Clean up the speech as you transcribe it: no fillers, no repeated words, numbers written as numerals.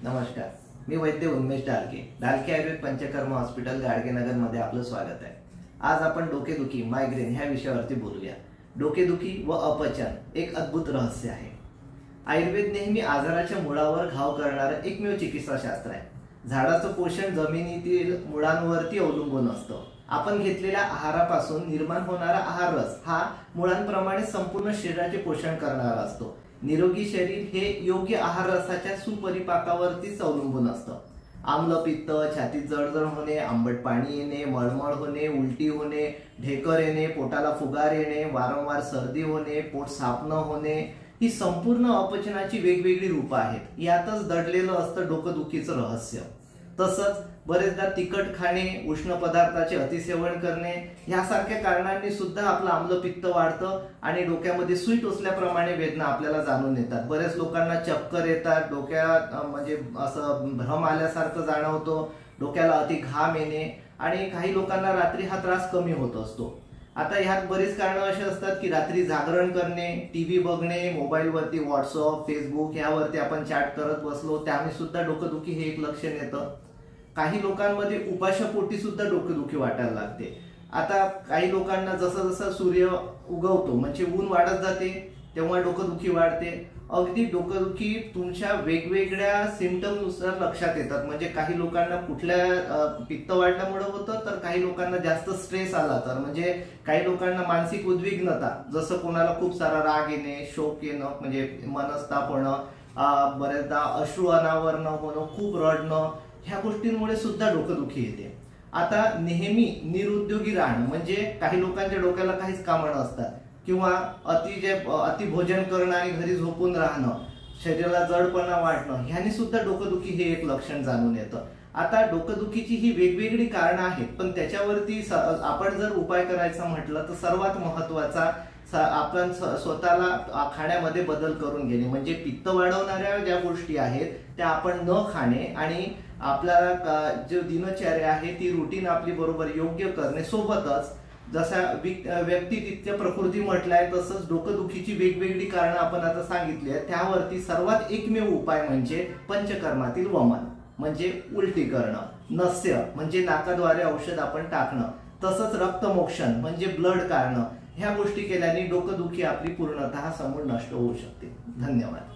नमस्कार, मी वैद्य उन्मेष डालके आयुर्वेद पंचकर्म हॉस्पिटल गाडगेनगर मध्ये आपलं स्वागत आहे। आज आपण डोकेदुखी मायग्रेन ह्या विषयावरती बोलूया। डोकेदुखी व अपचन एक अद्भुत रहस्य आहे। आयुर्वेद नेहमी आजाराच्या मुळावर घाव करणारं एकमेव चिकित्साशास्त्र आहे। झाडाचं पोषण जमिनीतील मुळांवरती अवलंबून असतं। आपण घेतलेल्या आहारापासून निर्माण होणारा आहार रस हा मुळांप्रमाणे संपूर्ण शरीराचे पोषण करणारा असतो। निरोगी शरीर हे योग्य आहार रसाच्या सुपरिपाकावरतीच अवलंबून असतं। आम्ल पित्त, छातीत जळजळ होणे, आंबट पाणी येणे, मळमळ होणे, उलटी होणे, ढेकर येणे, पोटाला फुगार येणे, वारंवार सर्दी होणे, पोट साफ न होणे ही संपूर्ण अपचनाची वेगवेगळी रूपं आहेत। यातच दडलेलं असतं डोकेदुखीचं रहस्य। तसंच बरेचदा तिखट खाणे, उष्ण पदार्थाचे अतिसेवन करणे यासारख्या कारणांनी सुद्धा आपलं आम्लपित्त वाढतं आणि डोक्यामध्ये सुई टोचल्याप्रमाणे वेदना आपल्याला जाणून येतात। बरेच लोकांना चक्कर येतात, डोक्यात म्हणजे असं भ्रम आल्यासारखं जाणवतो, डोक्याला अति घाम येणे आणि काही लोकांना रात्री हा त्रास कमी होत असतो। आता ह्यात बरीच कारणं अशी असतात की रात्री जागरण करणे, टीव्ही बघणे, मोबाईलवरती व्हॉट्सअप, फेसबुक यावरती आपण चॅट करत बसलो त्यामुळे सुद्धा डोकेदुखी हे एक लक्षण येतं। काही लोकांमध्ये उपाशापोटी सुद्धा डोकेदुखी वाटायला लागते। आता काही लोकांना जसं जसं सूर्य उगवतो म्हणजे ऊन वाढत जाते तेव्हा डोकेदुखी वाढते। अगदी डोकेदुखी तुमच्या वेगवेगळ्या सिम्पटम नुसार लक्षात येतात। म्हणजे काही लोकांना कुठल्या पित्त वाढल्यामुळे होतं, तर काही लोकांना जास्त स्ट्रेस आला तर, म्हणजे काही लोकांना मानसिक उद्विग्नता, जसं कोणाला खूप सारा राग येणे, शोक येणं म्हणजे मनस्ताप होणं, बरेचदा अश्रू अनावरण होणं, खूप रडणं, ह्या गोष्टींमुळे सुद्धा डोकेदुखी येते। आता नेहमी निरुद्योगी राहणं म्हणजे काही लोकांच्या डोक्याला काहीच कामं नसतात किंवा अति भोजन करणं आणि घरी झोपून राहणं, शरीराला जडपणा वाटणं ह्याने सुद्धा डोकेदुखी हे एक लक्षण जाणून येतं। आता डोकेदुखीची ही वेगवेगळी कारणं आहेत, पण त्याच्यावरती आपण जर उपाय करायचा म्हटलं तर सर्वात महत्त्वाचा आपण स्वतःला खाण्यामध्ये बदल करून घेणे। म्हणजे पित्त वाढवणाऱ्या ज्या गोष्टी आहेत त्या आपण न खाणे आणि आपल्याला जो दिनचर्या आहे ती रुटीन आपली बरोबर योग्य करणे। सोबतच जसा व्यक्ती तितक्या प्रकृती म्हटलाय तसंच डोकेदुखीची वेगवेगळी कारणं आपण आता सांगितली आहेत, त्यावरती सर्वात एकमेव उपाय म्हणजे पंचकर्मातील वमन म्हणजे उलटी करणं, नस्य म्हणजे नाकाद्वारे औषध आपण टाकणं, तसंच रक्तमोक्षण म्हणजे ब्लड काढणं। ह्या गोष्टी केल्याने डोकेदुखी आपली पूर्णतः समूळ नष्ट होऊ शकते। धन्यवाद।